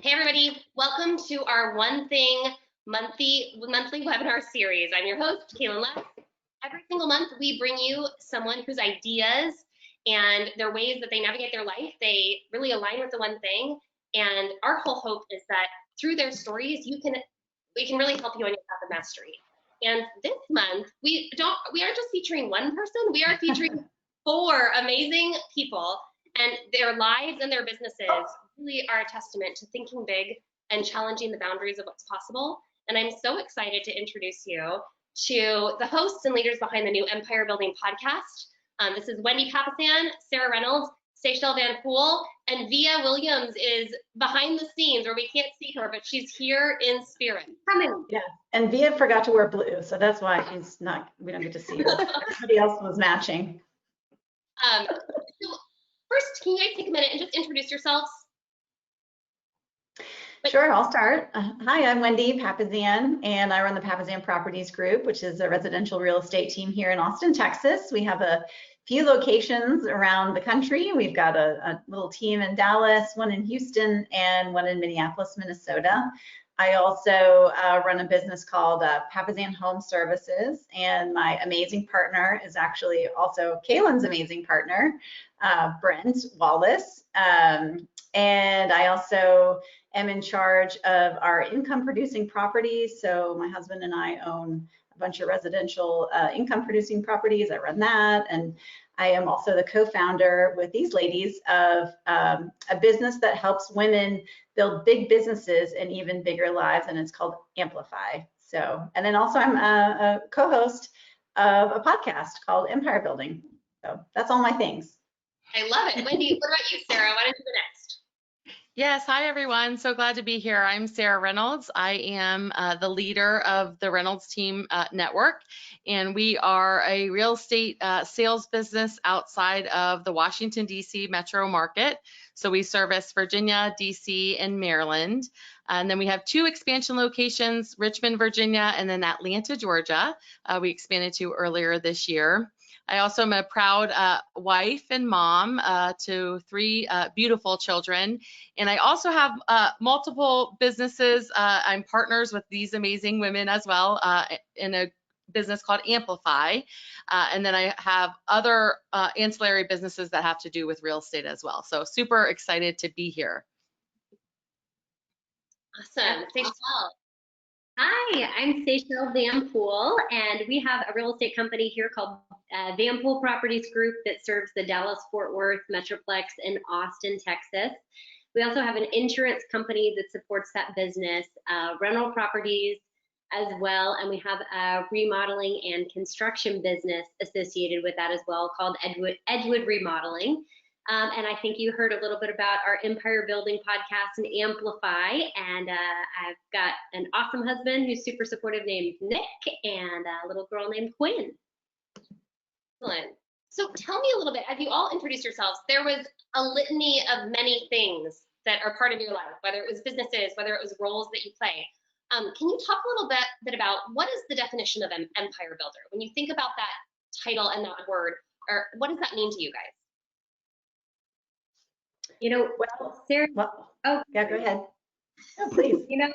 Hey everybody, welcome to our One Thing monthly webinar series. I'm your host, Kaylin Leff. Every single month we bring you someone whose ideas and their ways that they navigate their life, they really align with the one thing. And our whole hope is that through their stories, we can really help you on your path of mastery. And this month, we aren't just featuring one person, we are featuring 4 amazing people, and their lives and their businesses really are a testament to thinking big and challenging the boundaries of what's possible. And I'm so excited to introduce you to the hosts and leaders behind the new Empire Building podcast. This is Wendy Papazian, Sarah Reynolds, Seychelle Van Poel, and Via Williams is behind the scenes, or we can't see her, but she's here in spirit. Come in. Yeah, and Via forgot to wear blue, so that's why she's not. We don't get to see her. Everybody else was matching. So first, can you guys take a minute and just introduce yourselves? Sure, I'll start. Hi, I'm Wendy Papazian, and I run the Papazian Properties Group, which is a residential real estate team here in Austin, Texas. We have a few locations around the country. We've got a little team in Dallas, one in Houston, and one in Minneapolis, Minnesota. I also run a business called Papazian Home Services, and my amazing partner is actually also Kaylin's amazing partner, Brent Wallace. And I also am in charge of our income producing properties. So my husband and I own a bunch of residential income producing properties. I run that. And I am also the co-founder with these ladies of a business that helps women build big businesses and even bigger lives, and it's called Amplify. So, and then also I'm a co-host of a podcast called Empire Building. So that's all my things. I love it. Wendy, what about you, Sarah? Why don't you go next? Yes, hi everyone. So glad to be here. I'm Sarah Reynolds. I am the leader of the Reynolds Team Network, and we are a real estate sales business outside of the Washington, D.C. metro market. So we service Virginia, D.C., and Maryland. And then we have 2 expansion locations, Richmond, Virginia, and then Atlanta, Georgia. We expanded to earlier this year. I also am a proud wife and mom to 3 beautiful children. And I also have multiple businesses. I'm partners with these amazing women as well in a business called Amplify. And then I have other ancillary businesses that have to do with real estate as well. So super excited to be here. Awesome. Thanks, Seychelle. Hi, I'm Seychelle Van Poel, and we have a real estate company here called Van Poel Properties Group that serves the Dallas-Fort Worth Metroplex in Austin, Texas. We also have an insurance company that supports that business, rental properties as well, and we have a remodeling and construction business associated with that as well called Edgewood Remodeling. And I think you heard a little bit about our Empire Building podcast and Amplify. And I've got an awesome husband who's super supportive named Nick, and a little girl named Quinn. Excellent. So tell me a little bit, as you all introduced yourselves, there was a litany of many things that are part of your life, whether it was businesses, whether it was roles that you play. Can you talk a little bit about what is the definition of an empire builder? When you think about that title and that word, or what does that mean to you guys? You know, well, Sarah. Well, oh, yeah, go ahead. Oh, please. You know,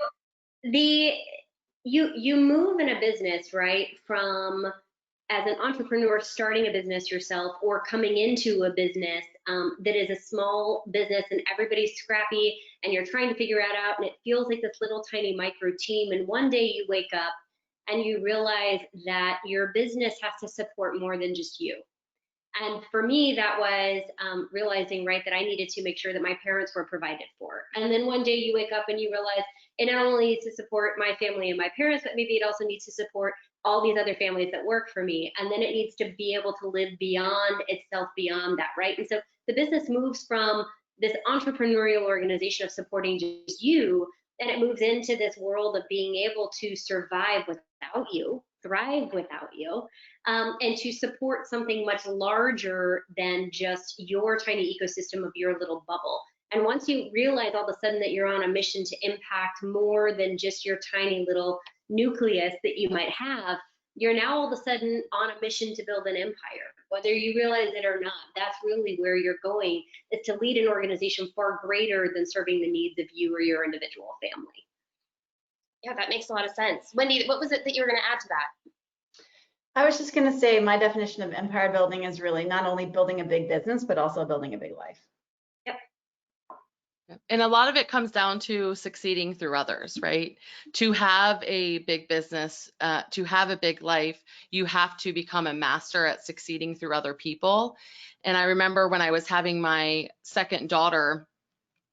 you move in a business, right, from as an entrepreneur starting a business yourself or coming into a business that is a small business and everybody's scrappy and you're trying to figure it out and it feels like this little tiny micro team, and one day you wake up and you realize that your business has to support more than just you. And for me, that was realizing, right, that I needed to make sure that my parents were provided for. And then one day you wake up and you realize it not only needs to support my family and my parents, but maybe it also needs to support all these other families that work for me. And then it needs to be able to live beyond itself, beyond that, right? And so the business moves from this entrepreneurial organization of supporting just you, and it moves into this world of being able to survive without you, thrive without you, and to support something much larger than just your tiny ecosystem of your little bubble. And once you realize all of a sudden that you're on a mission to impact more than just your tiny little nucleus that you might have, you're now all of a sudden on a mission to build an empire. whether you realize it or not. That's really where you're going, is to lead an organization far greater than serving the needs of you or your individual family. Yeah, that makes a lot of sense. Wendy, what was it that you were going to add to that? I was just going to say my definition of empire building is really not only building a big business, but also building a big life. And a lot of it comes down to succeeding through others, right? To have a big business, to have a big life, you have to become a master at succeeding through other people. And I remember when I was having my second daughter,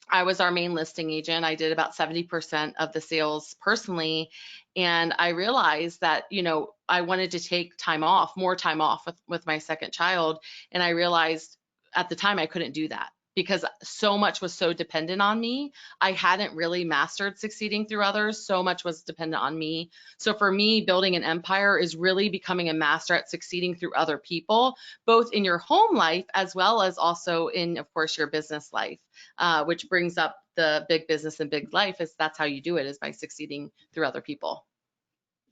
I was our main listing agent. I did about 70% of the sales personally. And I realized that, you know, I wanted to take time off, more time off with my second child. And I realized at the time I couldn't do that, because so much was so dependent on me. I hadn't really mastered succeeding through others. So much was dependent on me. So for me, building an empire is really becoming a master at succeeding through other people, both in your home life as well as also in, of course, your business life, which brings up the big business and big life. Is that's how you do it, is by succeeding through other people.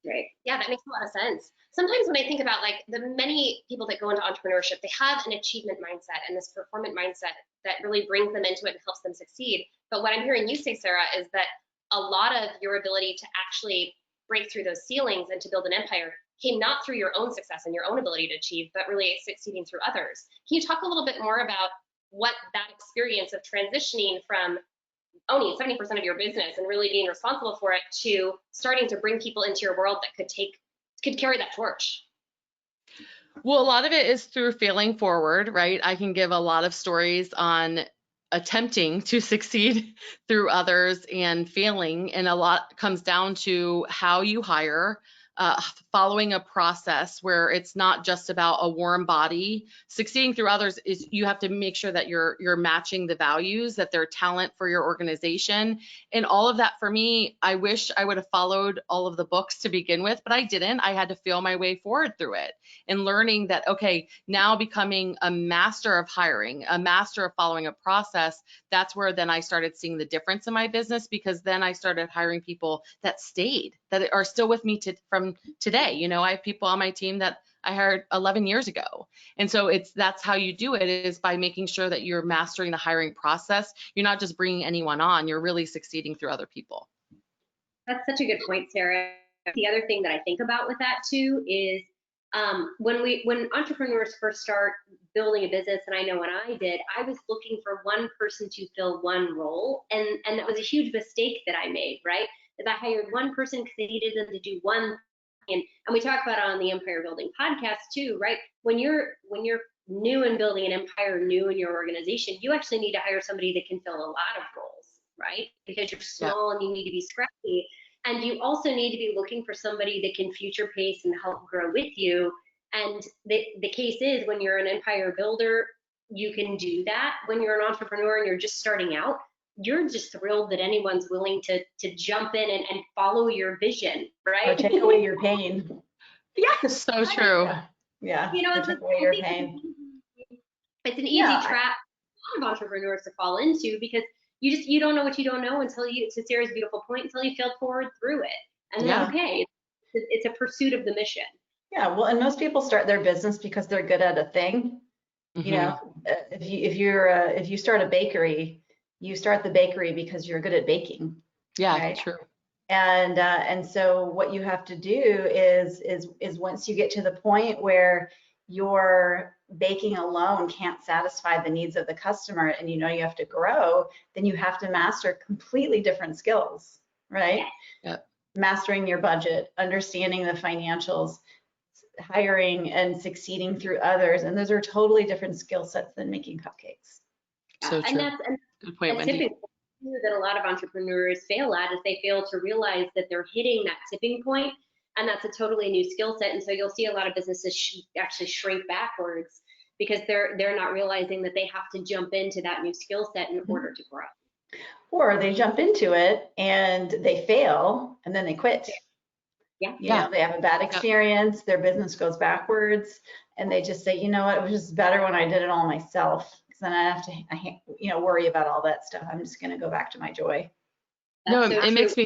Right. Yeah, that makes a lot of sense. Sometimes when I think about like the many people that go into entrepreneurship, they have an achievement mindset and this performance mindset that really brings them into it and helps them succeed. But what I'm hearing you say, Sarah, is that a lot of your ability to actually break through those ceilings and to build an empire came not through your own success and your own ability to achieve, but really succeeding through others. Can you talk a little bit more about what that experience of transitioning from owning 70% of your business and really being responsible for it to starting to bring people into your world that could carry that torch? Well, a lot of it is through failing forward, right? I can give a lot of stories on attempting to succeed through others and failing, and a lot comes down to how you hire, following a process where it's not just about a warm body. Succeeding through others is you have to make sure that you're matching the values, that they're talent for your organization. And all of that, for me, I wish I would have followed all of the books to begin with, but I didn't. I had to feel my way forward through it and learning that, okay, now becoming a master of hiring, a master of following a process, that's where then I started seeing the difference in my business, because then I started hiring people that stayed, that are still with me from today. You know, I have people on my team that I hired 11 years ago. And so that's how you do it, is by making sure that you're mastering the hiring process. You're not just bringing anyone on, you're really succeeding through other people. That's such a good point, Sarah. The other thing that I think about with that too is when entrepreneurs first start building a business, and I know when I did, I was looking for one person to fill one role, and that was a huge mistake that I made, right? Is I hired one person because I needed them to do one thing, and we talk about it on the Empire Building podcast too, right? When you're new in building an empire, new in your organization, you actually need to hire somebody that can fill a lot of roles, right? Because you're small and you need to be scrappy. And you also need to be looking for somebody that can future pace and help grow with you. And the case is, when you're an empire builder, you can do that. When you're an entrepreneur and you're just starting out, you're just thrilled that anyone's willing to jump in and follow your vision, right? Or take away your pain. Yes, so true. Yeah. You know, or take away your pain. It's an easy trap for a lot of entrepreneurs to fall into, because you don't know what you don't know until you, to Sarah's beautiful point, until you fail forward through it. And then, okay, it's a pursuit of the mission. Yeah, well, and most people start their business because they're good at a thing. You know, if you start a bakery, you start the bakery because you're good at baking. Yeah, right? true. And so what you have to do is once you get to the point where your baking alone can't satisfy the needs of the customer, and you know you have to grow, then you have to master completely different skills, right? Yep. Mastering your budget, understanding the financials, hiring and succeeding through others, and those are totally different skill sets than making cupcakes. So true. And good point, Wendy. That a lot of entrepreneurs fail at is they fail to realize that they're hitting that tipping point, and that's a totally new skill set. And so you'll see a lot of businesses actually shrink backwards because they're not realizing that they have to jump into that new skill set in order to grow. Or they jump into it and they fail and then they quit. Yeah. You know, they have a bad experience, their business goes backwards, and they just say, you know what, it was just better when I did it all myself, because then I have to, you know, worry about all that stuff. I'm just going to go back to my joy. No, it makes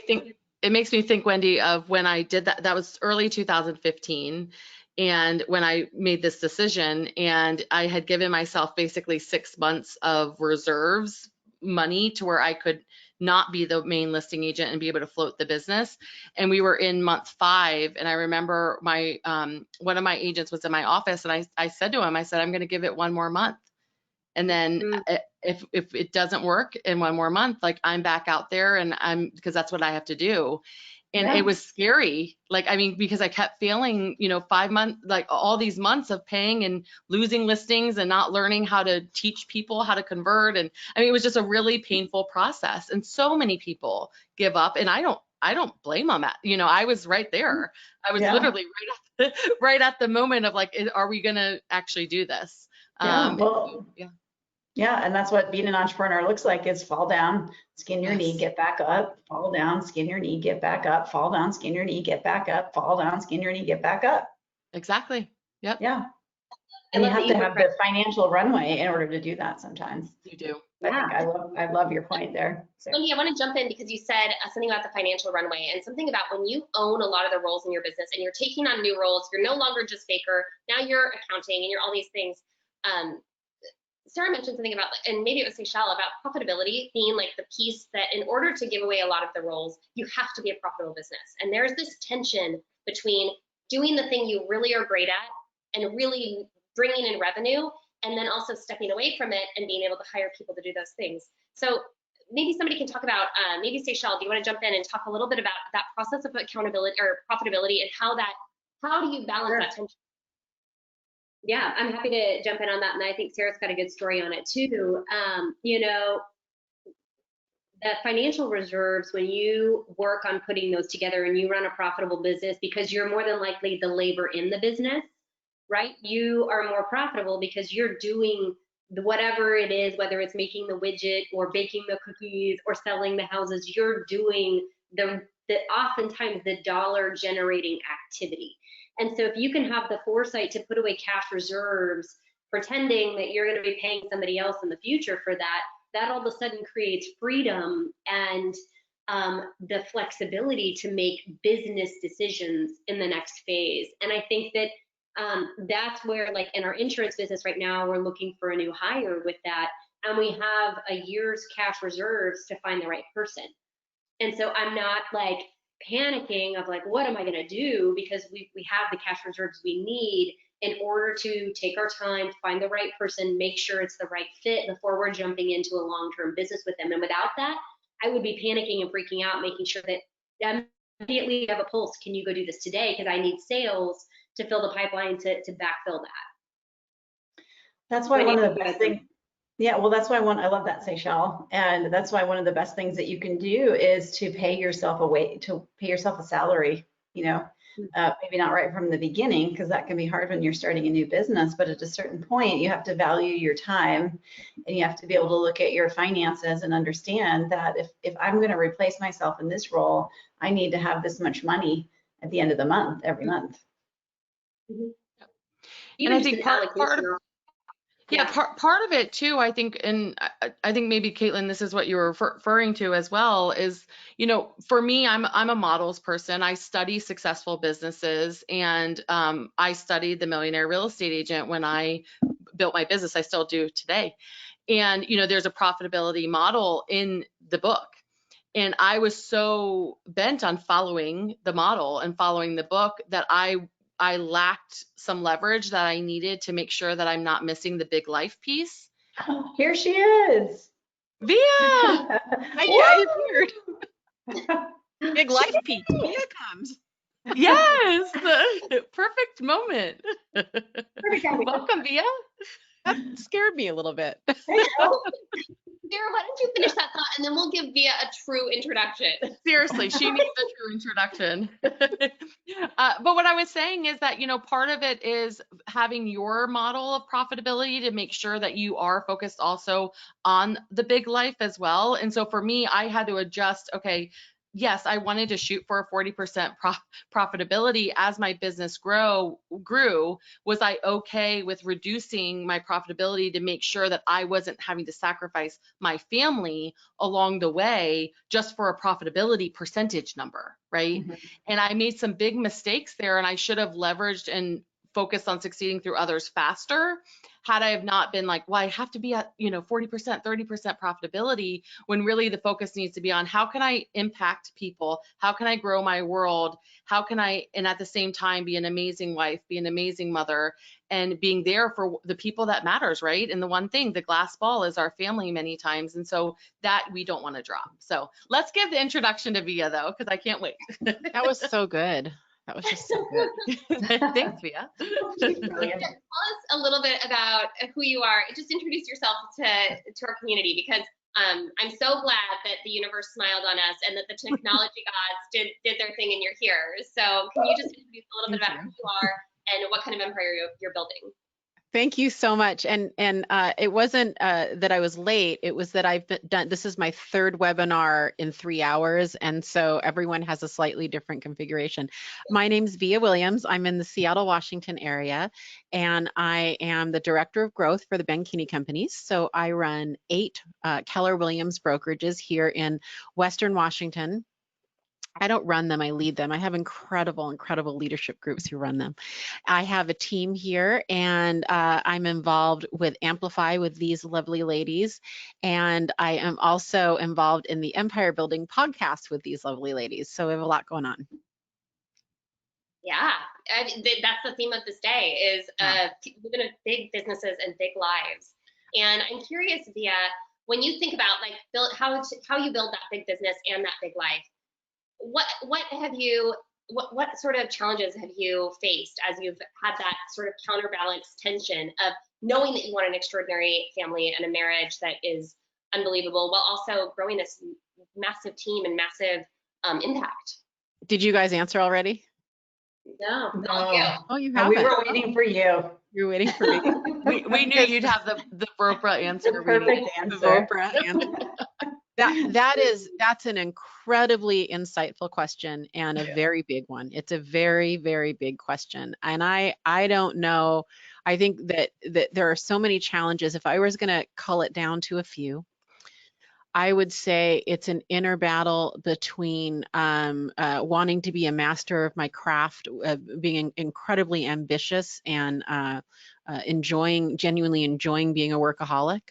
me think, Wendy, of when I did that. That was early 2015. And when I made this decision, and I had given myself basically 6 months of reserves money to where I could not be the main listing agent and be able to float the business. And we were in month 5. And I remember my one of my agents was in my office, and I said to him, I said, I'm going to give it 1 more month. And then if it doesn't work in 1 more month, like, I'm back out there, and because that's what I have to do. And it was scary. Like, I mean, because I kept failing, 5 months, like all these months of paying and losing listings and not learning how to teach people how to convert. And I mean, it was just a really painful process. And so many people give up, and I don't blame them. I was right there. I was literally right at the moment of like, are we going to actually do this? Yeah, and that's what being an entrepreneur looks like, is fall down, skin your knee, get back up, fall down, skin your knee, get back up, fall down, skin your knee, get back up, fall down, skin your knee, get back up. Exactly. Yep. Yeah. And you have to have the financial runway in order to do that sometimes. You do. I love your point there. So. Wendy, I want to jump in because you said something about the financial runway, and something about when you own a lot of the roles in your business and you're taking on new roles, you're no longer just Baker, now you're accounting and you're all these things. Sarah mentioned something about, and maybe it was Seychelle, about profitability being like the piece that in order to give away a lot of the roles, you have to be a profitable business. And there's this tension between doing the thing you really are great at and really bringing in revenue, and then also stepping away from it and being able to hire people to do those things. So maybe somebody can talk about, maybe Seychelle, do you want to jump in and talk a little bit about that process of accountability or profitability, and how do you balance that tension? Yeah, I'm happy to jump in on that. And I think Sarah's got a good story on it too. The financial reserves, when you work on putting those together and you run a profitable business, because you're more than likely the labor in the business, right? You are more profitable because you're doing whatever it is, whether it's making the widget or baking the cookies or selling the houses, you're doing the oftentimes the dollar generating activity. And so if you can have the foresight to put away cash reserves, pretending that you're going to be paying somebody else in the future for that, that all of a sudden creates freedom and the flexibility to make business decisions in the next phase. And I think that that's where, like in our insurance business right now, we're looking for a new hire with that. And we have a year's cash reserves to find the right person. And so I'm not like panicking of like, what am I going to do? Because we have the cash reserves we need in order to take our time to find the right person, make sure it's the right fit before we're jumping into a long-term business with them. And without that, I would be panicking and freaking out, making sure that immediately have a pulse. Can you go do this today? Because I need sales to fill the pipeline to backfill that. That's why one of the best things. Yeah, well, that's why I love that, Seychelle. And that's why one of the best things that you can do is to pay yourself a salary, maybe not right from the beginning, because that can be hard when you're starting a new business, but at a certain point, you have to value your time, and you have to be able to look at your finances and understand that if I'm going to replace myself in this role, I need to have this much money at the end of the month, every month. Mm-hmm. And I think part of it too, I think, and I think maybe Caitlin, this is what you were referring to as well, is, for me, I'm a models person. I study successful businesses, and I studied the Millionaire Real Estate Agent when I built my business. I still do today. And, there's a profitability model in the book. And I was so bent on following the model and following the book that I lacked some leverage that I needed to make sure that I'm not missing the big life piece. Oh, here she is. Via! I appeared. Big life piece. Via comes. Yes! Perfect moment. Welcome, Via. That scared me a little bit. Sarah, why don't you finish that thought, and then we'll give Via a true introduction. Seriously, she needs a true introduction. But what I was saying is that, part of it is having your model of profitability to make sure that you are focused also on the big life as well. And so for me, I had to adjust, okay, yes, I wanted to shoot for a 40% profitability as my business grew. Was I okay with reducing my profitability to make sure that I wasn't having to sacrifice my family along the way just for a profitability percentage number, right? Mm-hmm. And I made some big mistakes there, and I should have leveraged and focused on succeeding through others faster had I have not been like, well, I have to be at, 40%, 30% profitability, when really the focus needs to be on how can I impact people? How can I grow my world? How can I, and at the same time, be an amazing wife, be an amazing mother, and being there for the people that matters, right? And the one thing, the glass ball, is our family many times. And so that we don't want to drop. So let's give the introduction to Via though, because I can't wait. That was so good. That was just so good. Thanks, Via. Brilliant. Tell us a little bit about who you are. Just introduce yourself to our community, because I'm so glad that the universe smiled on us and that the technology gods did their thing and you're here. So can you just introduce a little bit about who you are and what kind of empire you're building? Thank you so much. And it wasn't that I was late. It was that I've done, this is my third webinar in 3 hours. And so everyone has a slightly different configuration. My name's Via Williams. I'm in the Seattle, Washington area, and I am the Director of Growth for the Ben Kinney Companies. So I run 8 Keller Williams brokerages here in Western Washington. I don't run them, I lead them. I have incredible leadership groups who run them. I have a team here, and I'm involved with Amplify with these lovely ladies. And I am also involved in the Empire Building podcast with these lovely ladies. So we have a lot going on. Yeah, that's the theme of this day, is living in big businesses and big lives. And I'm curious, Via, when you think about like how you build that big business and that big life, what sort of challenges have you faced as you've had that sort of counterbalance tension of knowing that you want an extraordinary family and a marriage that is unbelievable, while also growing this massive team and massive impact? Did you guys answer already? No. Oh, you No, we haven't. were waiting for you. You're waiting for me. We knew you'd have the Oprah answer. The perfect answer. Oprah answer. That's an incredibly insightful question, and a very big one. It's a very, very big question. And I don't know. I think that there are so many challenges. If I was going to cull it down to a few, I would say it's an inner battle between wanting to be a master of my craft, being incredibly ambitious, and genuinely enjoying being a workaholic,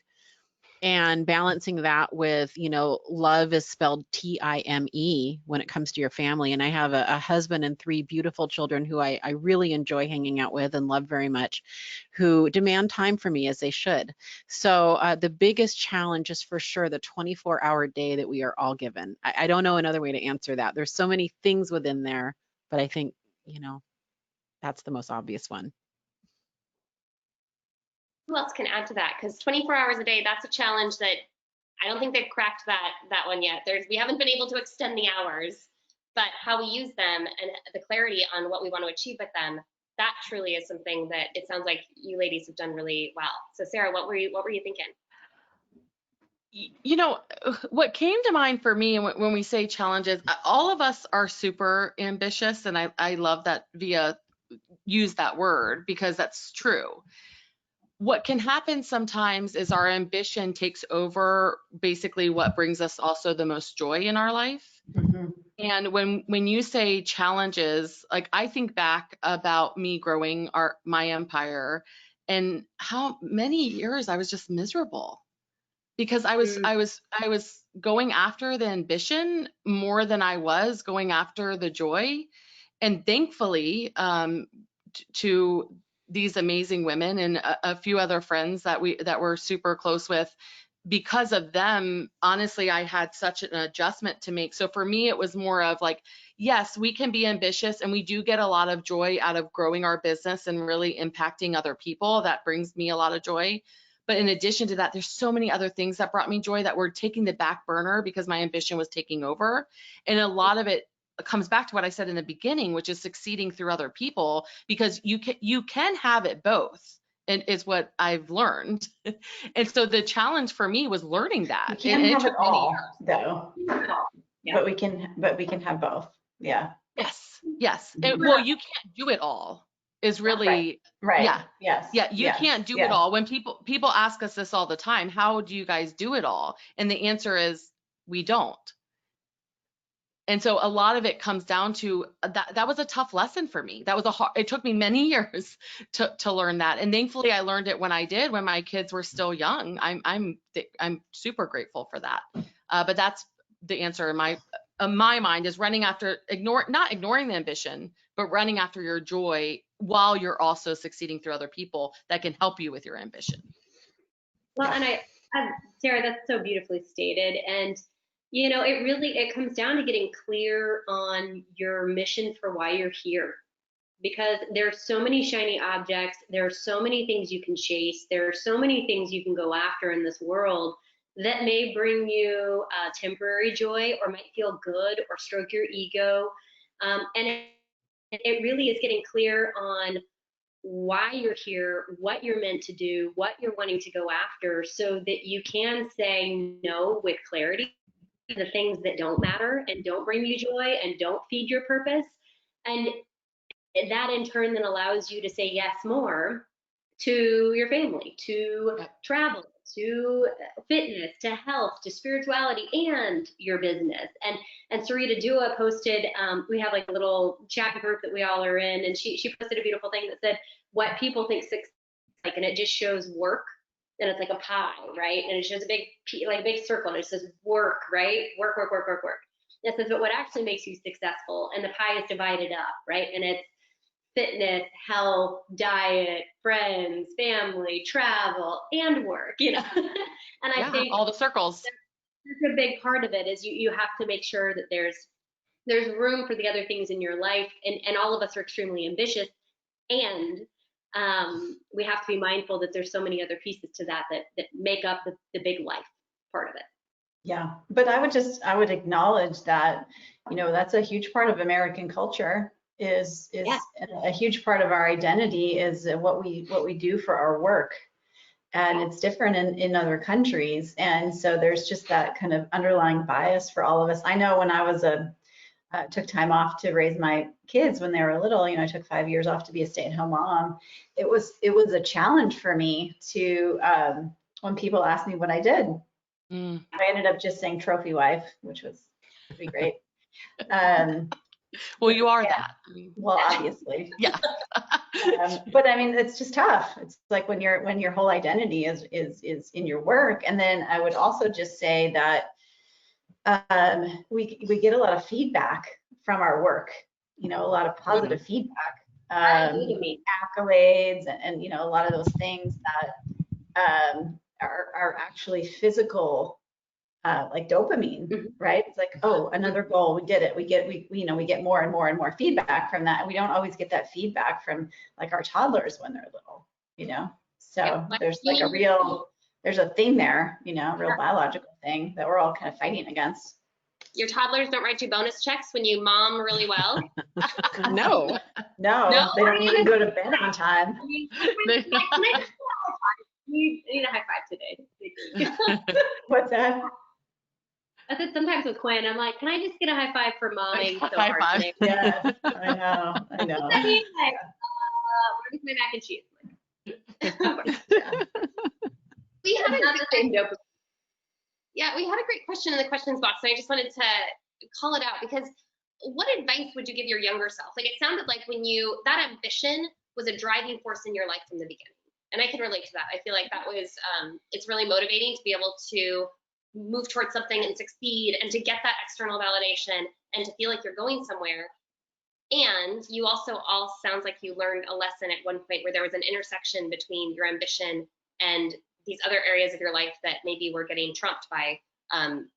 and balancing that with, love is spelled T-I-M-E when it comes to your family. And I have a husband and 3 beautiful children who I really enjoy hanging out with and love very much, who demand time from me, as they should. So the biggest challenge is for sure the 24-hour day that we are all given. I don't know another way to answer that. There's so many things within there, but I think, that's the most obvious one. Who else can add to that? Because 24 hours a day, that's a challenge that I don't think they've cracked that one yet. We haven't been able to extend the hours, but how we use them and the clarity on what we want to achieve with them, that truly is something that it sounds like you ladies have done really well. So Sarah, what were you thinking? What came to mind for me when we say challenges, all of us are super ambitious, and I love that Via used that word, because that's true. What can happen sometimes is our ambition takes over basically what brings us also the most joy in our life. Mm-hmm. And when you say challenges, like I think back about me growing my empire, and how many years I was just miserable because I was going after the ambition more than I was going after the joy. And thankfully, to these amazing women and a few other friends that we're super close with, because of them, honestly, I had such an adjustment to make. So for me, it was more of like, yes, we can be ambitious, and we do get a lot of joy out of growing our business and really impacting other people. That brings me a lot of joy. But in addition to that, there's so many other things that brought me joy that were taking the back burner because my ambition was taking over. And a lot of it comes back to what I said in the beginning, which is succeeding through other people, because you can have it both, and is what I've learned. And so the challenge for me was learning that. You can't have it all, though. Yeah. But we can have both. Yeah. Yes. Well, you can't do it all. Is really right. Yeah. Yes. Yeah. You can't do it all. When people ask us this all the time, how do you guys do it all? And the answer is we don't. And so a lot of it comes down to that was a tough lesson for me. That was it took me many years to learn that. And thankfully I learned it when I did, when my kids were still young. I'm super grateful for that. But that's the answer in my mind, is running after, not ignoring the ambition, but running after your joy while you're also succeeding through other people that can help you with your ambition. Well, and Sarah, that's so beautifully stated. And, it comes down to getting clear on your mission for why you're here. Because there's so many shiny objects, there are so many things you can chase, there are so many things you can go after in this world that may bring you temporary joy, or might feel good, or stroke your ego. And it really is getting clear on why you're here, what you're meant to do, what you're wanting to go after, so that you can say no with clarity to the things that don't matter and don't bring you joy and don't feed your purpose. And that in turn then allows you to say yes more to your family, to travel, to fitness, to health, to spirituality, and your business. And Sarita Dua posted, we have like a little chat group that we all are in, and she posted a beautiful thing that said what people think success is like, and it just shows work, and it's like a pie, right? And it shows a big circle, and it says work, right? Work. It says, but what actually makes you successful, and the pie is divided up, right? And it's fitness, health, diet, friends, family, travel, and work, And I think all the circles. That's a big part of it, is you have to make sure that there's room for the other things in your life, and all of us are extremely ambitious, and we have to be mindful that there's so many other pieces to that make up the big life part of it. Yeah, but I would acknowledge that, that's a huge part of American culture, is a huge part of our identity, is what we do for our work. And it's different in other countries. And so there's just that kind of underlying bias for all of us. I know when I was took time off to raise my kids when they were little, I took 5 years off to be a stay-at-home mom. It was a challenge for me to, when people asked me what I did, I ended up just saying trophy wife, which was pretty great. Well, you are that. Well, obviously. Yeah. But I mean, it's just tough. It's like when your whole identity is in your work. And then I would also just say that we get a lot of feedback from our work, a lot of positive feedback, accolades, and a lot of those things that are actually physical, like dopamine, right? It's like, oh, another goal, we did it. We get more and more and more feedback from that. And we don't always get that feedback from like our toddlers when they're little, So there's like there's a thing there, a real biological thing that we're all kind of fighting against. Your toddlers don't write you bonus checks when you mom really well? No, they don't even go to bed on time. You need a high five today. What's that? I said sometimes with Quinn, I'm like, can I just get a high five for momming so High hard five. today? Yeah, I know. Where's my mac and cheese? We had Not the same dopamine. Yeah, we had a great question in the questions box, and I just wanted to call it out, because what advice would you give your younger self? Like, it sounded like that ambition was a driving force in your life from the beginning. And I can relate to that. I feel like that was, it's really motivating to be able to move towards something and succeed, and to get that external validation, and to feel like you're going somewhere. And you also all sounds like you learned a lesson at one point where there was an intersection between your ambition and these other areas of your life that maybe were getting trumped by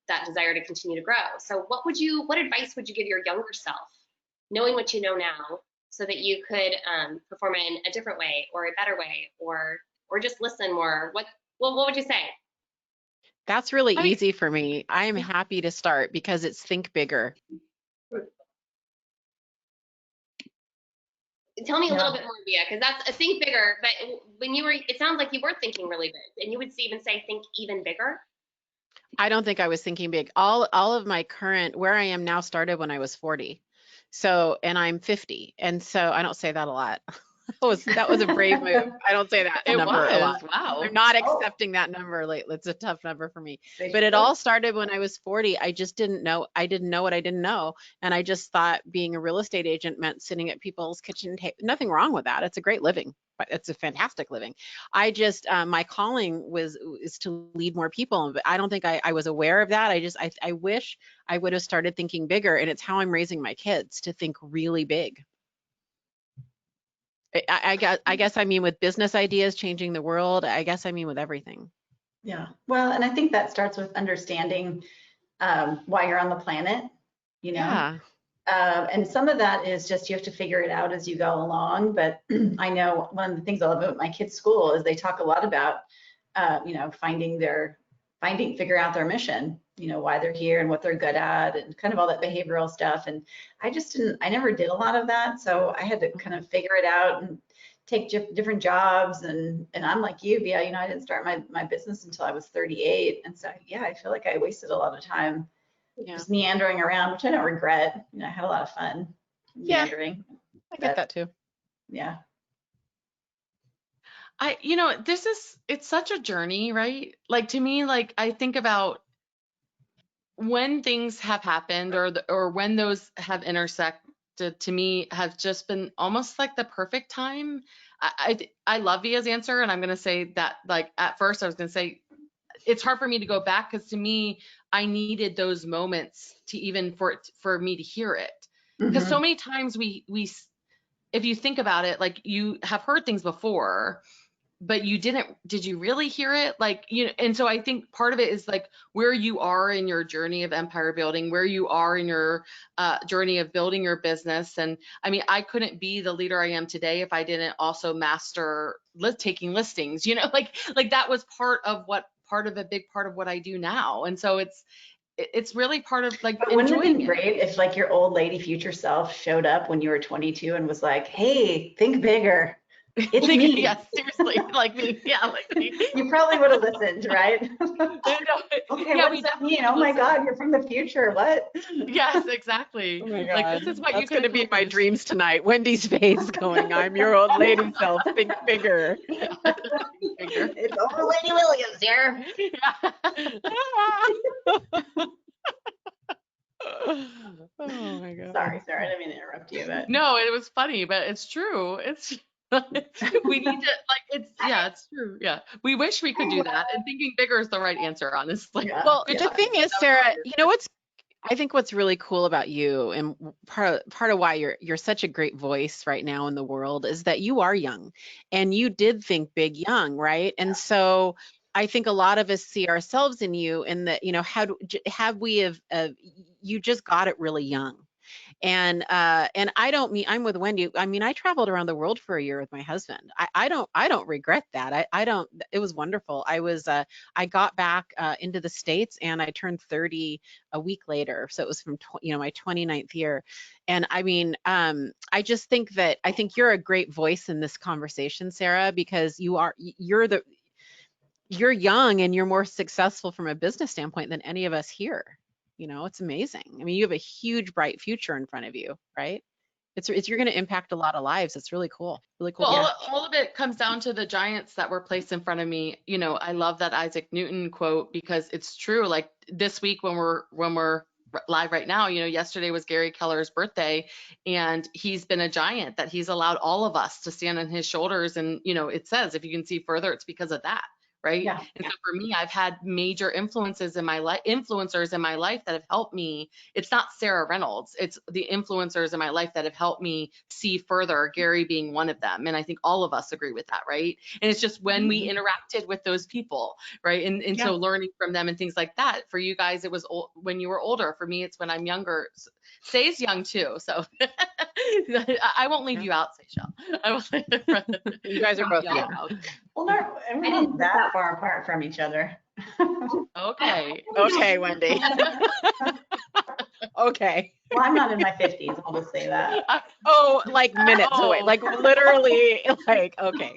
that desire to continue to grow. So what advice would you give your younger self, knowing what you know now, so that you could perform in a different way, or a better way, or just listen more? What would you say? That's really easy for me. I am happy to start because it's think bigger. Tell me a little bit more, Via, because that's a think bigger. But when it sounds like you were thinking really big, and you would even say think even bigger. I don't think I was thinking big. All of my current, where I am now, started when I was 40. So, and I'm 50. And so I don't say that a lot. That was a brave move. I don't say that It number a lot. was. Wow. I'm not accepting that number. Like, it's a tough number for me. They But it should- all started when I was 40. I just didn't know. I didn't know what I didn't know. And I just thought being a real estate agent meant sitting at people's kitchen table. Nothing wrong with that. It's a great living. But it's a fantastic living. I just, my calling is to lead more people. But I don't think I was aware of that. I wish I would have started thinking bigger. And it's how I'm raising my kids to think really big. I guess I mean with business ideas, changing the world. I guess I mean with everything. Yeah, well, and I think that starts with understanding why you're on the planet, you know? Yeah. And some of that is just you have to figure it out as you go along. But I know one of the things I love about my kids' school is they talk a lot about, you know, figure out their mission, you know, why they're here and what they're good at and kind of all that behavioral stuff. And I never did a lot of that. So I had to kind of figure it out and take different jobs. And I'm like you, Via, you know, I didn't start my business until I was 38. And so, yeah, I feel like I wasted a lot of time just meandering around, which I don't regret. You know, I had a lot of fun meandering. I get that too. Yeah. It's such a journey, right? Like to me, like I think about when things have happened or when those have intersected, to me have just been almost like the perfect time. I love Via's answer, and I'm going to say that, like, at first I was going to say it's hard for me to go back because to me I needed those moments to even for me to hear it, because so many times we if you think about it, like you have heard things before, but did you really hear it? Like, you know, and so I think part of it is like where you are in your journey of empire building, where you are in your journey of building your business. And I mean, I couldn't be the leader I am today if I didn't also master taking listings, you know, like that was a big part of what I do now. And so it's really part of like But wouldn't it enjoying be great if like your old lady future self showed up when you were 22 and was like, hey, think bigger. It's me. Yeah, seriously, like me. Yeah, like me. You probably would have listened, right? Okay, Yeah, what does that mean? Oh my God, you're from the future. What? Yes, exactly. Oh my Like God. this is what That's you going to can be my accomplish. dreams tonight. Wendy's face going, I'm your old lady self. Think bigger. It's old lady Williams here. Oh my God. Sorry, I didn't mean to interrupt you, but No, it was funny, but it's true. It's we need to it's true. Yeah. We wish we could do that. And thinking bigger is the right answer, honestly. Yeah. Well, the thing is, Sarah, you know I think what's really cool about you, and part of why you're such a great voice right now in the world, is that you are young and you did think big young, right? And so I think a lot of us see ourselves in you, and that, you know, you just got it really young. And I don't mean, I'm with Wendy. I mean, I traveled around the world for a year with my husband. I don't regret that. I don't, it was wonderful. I got back into the States and I turned 30 a week later. So it was from, my 29th year. And I mean, I just think you're a great voice in this conversation, Sarah, because you're young and you're more successful from a business standpoint than any of us here. You know, it's amazing. I mean, you have a huge, bright future in front of you, right? You're going to impact a lot of lives. It's really cool. Really cool. Well, all of it comes down to the giants that were placed in front of me. You know, I love that Isaac Newton quote because it's true. Like this week when we're live right now, you know, yesterday was Gary Keller's birthday, and he's been a giant that he's allowed all of us to stand on his shoulders. And, you know, it says, if you can see further, it's because of that. Right. Yeah. And so for me, I've had major influencers in my life that have helped me. It's not Sarah Reynolds. It's the influencers in my life that have helped me see further, Gary being one of them. And I think all of us agree with that. Right. And it's just when we interacted with those people. Right. And so learning from them and things like that. For you guys, it was when you were older. For me, it's when I'm younger. Say's young too. So I won't leave you out, Seychelle. You guys are both young. Well, no, we're not that far apart from each other. Okay. Okay, Wendy. Okay. Well, I'm not in my 50s. I'll just say that. Oh, like minutes away, like literally, like, okay.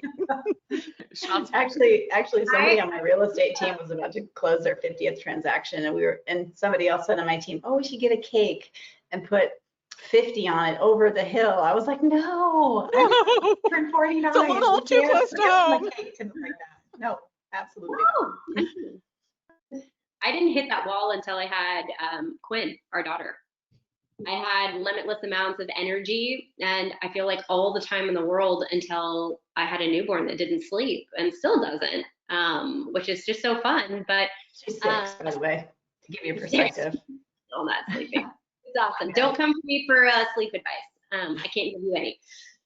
Actually, somebody on my real estate team was about to close their 50th transaction, and somebody else said on my team, oh, we should get a cake and put 50 on it over the hill. I was like, no, I turned 49. It's a little too close to home. Like that. No, absolutely. Oh, I didn't hit that wall until I had Quinn, our daughter. I had limitless amounts of energy, and I feel like all the time in the world until I had a newborn that didn't sleep and still doesn't, which is just so fun. But She's 6, by the way, to give you a perspective. Still not sleeping. It's awesome. Don't come to me for sleep advice. I can't give you any.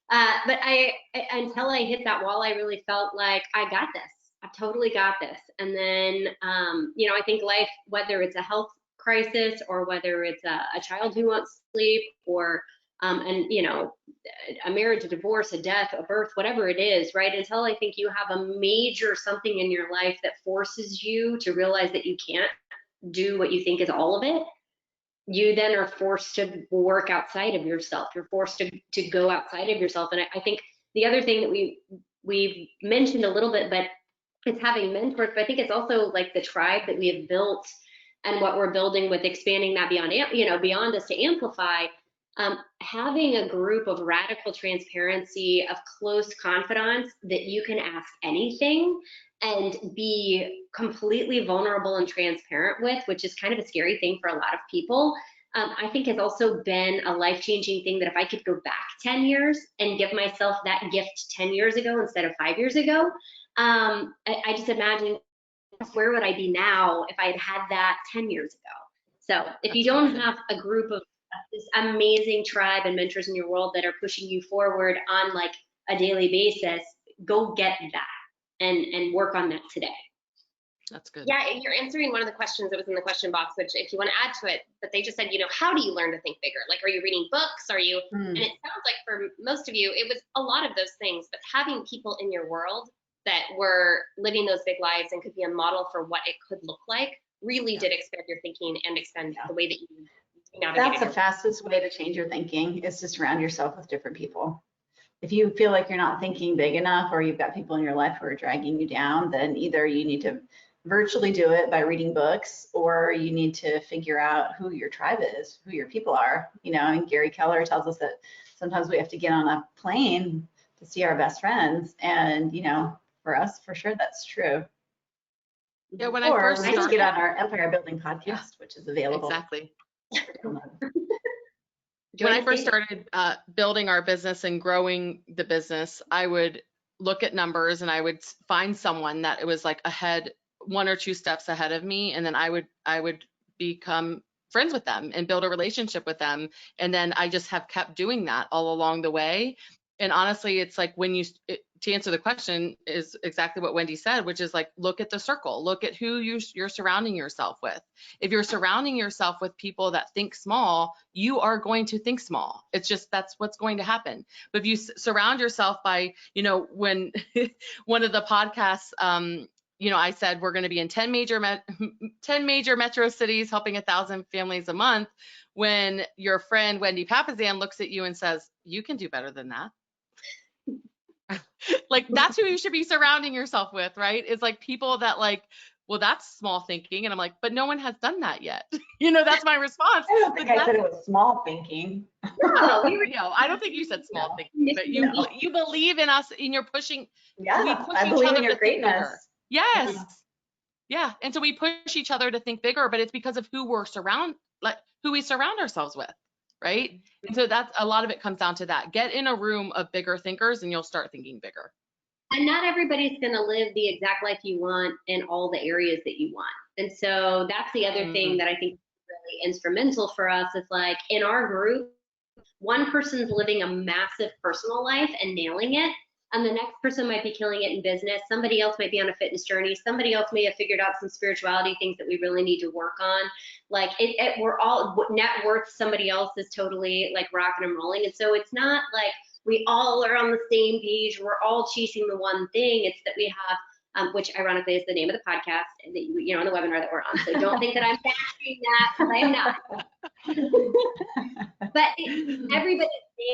But I until I hit that wall, I really felt like I got this. I've totally got this. And then, I think life, whether it's a health crisis or whether it's a child who wants sleep or, a marriage, a divorce, a death, a birth, whatever it is, right? Until I think you have a major something in your life that forces you to realize that you can't do what you think is all of it, you then are forced to work outside of yourself. You're forced to go outside of yourself. And I think the other thing that we've mentioned a little bit, but it's having mentors, but I think it's also like the tribe that we have built and what we're building with expanding that beyond us to Amplify, having a group of radical transparency, of close confidants that you can ask anything and be completely vulnerable and transparent with, which is kind of a scary thing for a lot of people. I think has also been a life-changing thing that if I could go back 10 years and give myself that gift 10 years ago instead of 5 years ago, I just imagine where would I be now if I had had that 10 years ago. So if you don't have a group of this amazing tribe and mentors in your world that are pushing you forward on like a daily basis, go get that and work on that today. That's good. Yeah, you're answering one of the questions that was in the question box, which if you want to add to it, but they just said, how do you learn to think bigger? Like, are you reading books? And it sounds like for most of you, it was a lot of those things, but having people in your world that were living those big lives and could be a model for what it could look like really did expand your thinking and expand the way that you navigate. That's the fastest way to change your thinking, is to surround yourself with different people. If you feel like you're not thinking big enough or you've got people in your life who are dragging you down, then either you need to virtually do it by reading books, or you need to figure out who your tribe is, who your people are. And Gary Keller tells us that sometimes we have to get on a plane to see our best friends. And, for us, for sure, that's true. Yeah, when I first started, get on our Empire Building podcast, which is available. Exactly. When I first started building our business and growing the business, I would look at numbers and I would find someone that it was like ahead, 1 or 2 steps ahead of me, and then I would become friends with them and build a relationship with them. And then I just have kept doing that all along the way. And honestly, it's like to answer the question is exactly what Wendy said, which is like, look at the circle, look at who you're surrounding yourself with. If you're surrounding yourself with people that think small, you are going to think small. It's just, that's what's going to happen. But if you surround yourself by, when one of the podcasts, I said we're going to be in 10 major metro cities, helping 1,000 families a month. When your friend Wendy Papazian looks at you and says, you can do better than that. Like, that's who you should be surrounding yourself with, right? It's like people that like, well, that's small thinking. And I'm like, but no one has done that yet. That's my response. I don't think I said it was small thinking. No, I don't think you said small thinking, but you believe in us and you're pushing. Yeah, I believe in your greatness. Yes. Yeah. And so we push each other to think bigger, but it's because of who we surround ourselves with. Right. And so that's a lot of it comes down to that. Get in a room of bigger thinkers and you'll start thinking bigger. And not everybody's going to live the exact life you want in all the areas that you want. And so that's the other thing that I think is really instrumental for us is like in our group, one person's living a massive personal life and nailing it. And the next person might be killing it in business. Somebody else might be on a fitness journey. Somebody else may have figured out some spirituality things that we really need to work on. Like we're all net worth. Somebody else is totally like rocking and rolling. And so it's not like we all are on the same page. We're all chasing the one thing. It's that we have, which ironically is the name of the podcast that on the webinar that we're on. So don't think that I'm bashing that, because I am not. But everybody's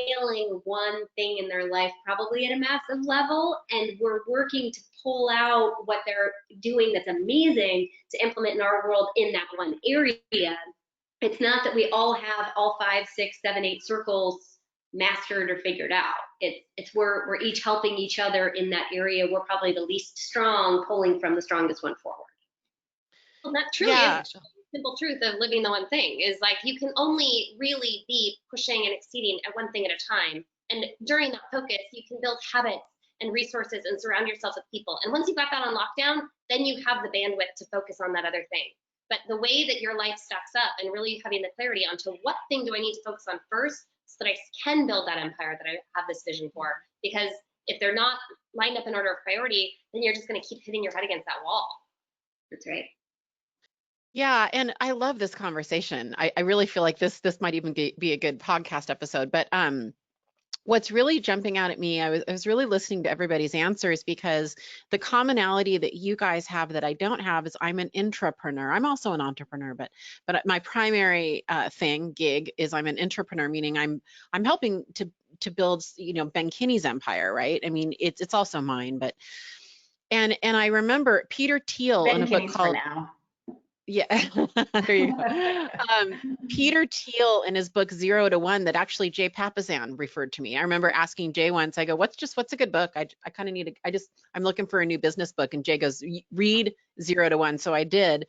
nailing one thing in their life, probably at a massive level, and we're working to pull out what they're doing that's amazing to implement in our world in that one area. it's not that we all have all 5, 6, 7, 8 circles mastered or figured out. It's we're each helping each other in that area. We're probably the least strong, pulling from the strongest one forward. Well, that truly Yeah. is the simple truth of living the one thing, is like you can only really be pushing and exceeding at one thing at a time. And during that focus, you can build habits and resources and surround yourself with people. And once you've got that on lockdown, then you have the bandwidth to focus on that other thing. But the way that your life stacks up and really having the clarity onto what thing do I need to focus on first so that I can build that empire that I have this vision for. Because if they're not lined up in order of priority, then you're just going to keep hitting your head against that wall. That's right. Yeah, and I love this conversation. I really feel like this might even be a good podcast episode. But what's really jumping out at me, I was really listening to everybody's answers, because the commonality that you guys have that I don't have is I'm an intrapreneur. I'm also an entrepreneur, but my primary gig is I'm an intrapreneur, meaning I'm helping to build, Ben Kinney's empire, right? I mean, it's also mine, but and I remember Peter Thiel in a book called now. Yeah, there you go. Peter Thiel in his book 0 to 1 that actually Jay Papazian referred to me. I remember asking Jay once, I go, what's a good book? I kind of need I'm looking for a new business book. And Jay goes, read 0 to 1. So I did.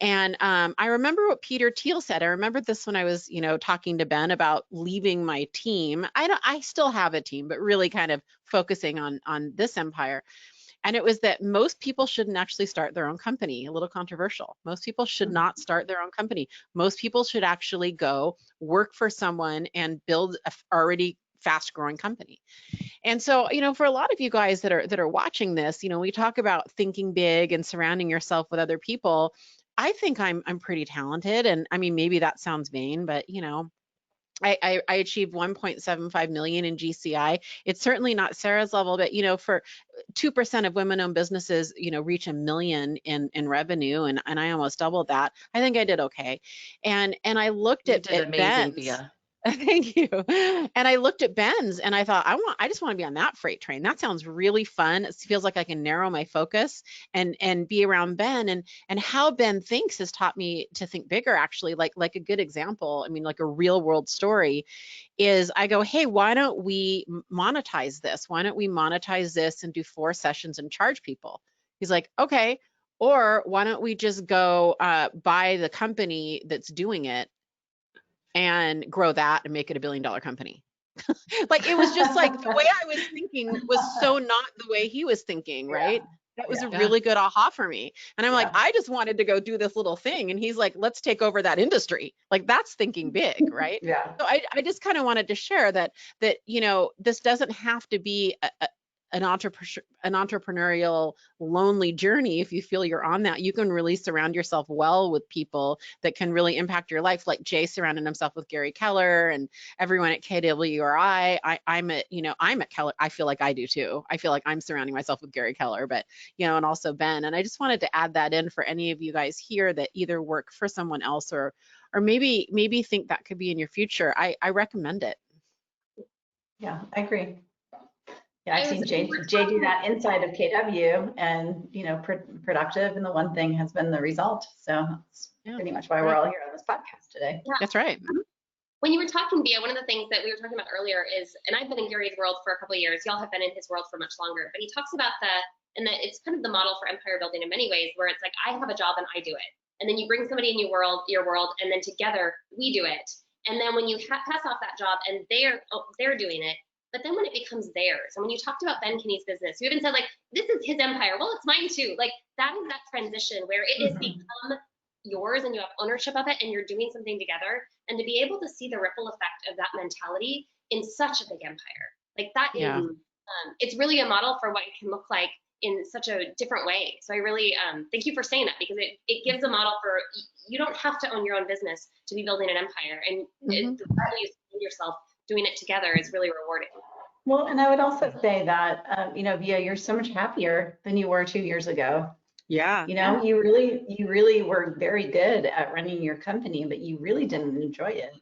And I remember what Peter Thiel said. I remember this when I was, talking to Ben about leaving my team. I still have a team, but really kind of focusing on this empire. And it was that most people shouldn't actually start their own company. A little controversial. Most people should not start their own company. Most people should actually go work for someone and build a already fast growing company. And so, for a lot of you guys that are watching this, we talk about thinking big and surrounding yourself with other people. I think I'm pretty talented. And I mean, maybe that sounds vain, but I achieved 1.75 million in GCI. It's certainly not Sarah's level, but for 2% of women-owned businesses, reach $1 million in revenue, and I almost doubled that. I think I did okay. And I looked at amazing, Ben's. Via. Thank you. And I looked at Ben's and I thought, I just want to be on that freight train. That sounds really fun. It feels like I can narrow my focus and be around Ben, and how Ben thinks has taught me to think bigger, actually. Like a good example, I mean, like a real world story is I go, hey, why don't we monetize this? Why don't we monetize this and do 4 sessions and charge people? He's like, okay. Or why don't we just go buy the company that's doing it and grow that and make it $1 billion company? Like, it was just like the way I was thinking was so not the way he was thinking, right? That was a really good aha for me. And I'm like, I just wanted to go do this little thing. And he's like, let's take over that industry. Like, that's thinking big, right? Yeah. So I just kind of wanted to share that this doesn't have to be an entrepreneurial lonely journey. If you feel you're on that, you can really surround yourself well with people that can really impact your life, like Jay surrounding himself with Gary Keller and everyone at KWRI. I'm at Keller. I feel like I do too. I feel like I'm surrounding myself with Gary Keller, but and also Ben. And I just wanted to add that in for any of you guys here that either work for someone else or maybe think that could be in your future. I recommend it. Yeah, I agree. Yeah, I've seen Jay do that inside of KW, and productive, and the one thing has been the result. So that's pretty much why we're all here on this podcast today. Yeah. That's right. When you were talking, Bia, one of the things that we were talking about earlier is, and I've been in Gary's world for a couple of years, y'all have been in his world for much longer, but he talks about it's kind of the model for empire building in many ways, where it's like, I have a job and I do it. And then you bring somebody in your world, and then together we do it. And then when you pass off that job and they're doing it, but then when it becomes theirs, and when you talked about Ben Kinney's business, you even said, like, this is his empire. Well, it's mine too. Like, that is that transition where it has become yours and you have ownership of it and you're doing something together. And to be able to see the ripple effect of that mentality in such a big empire, like that is, it's really a model for what it can look like in such a different way. So I really thank you for saying that, because it gives a model for, you don't have to own your own business to be building an empire, and the value in yourself doing it together is really rewarding. Well, and I would also say that, Via, you're so much happier than you were 2 years ago. Yeah. You really were very good at running your company, but you really didn't enjoy it.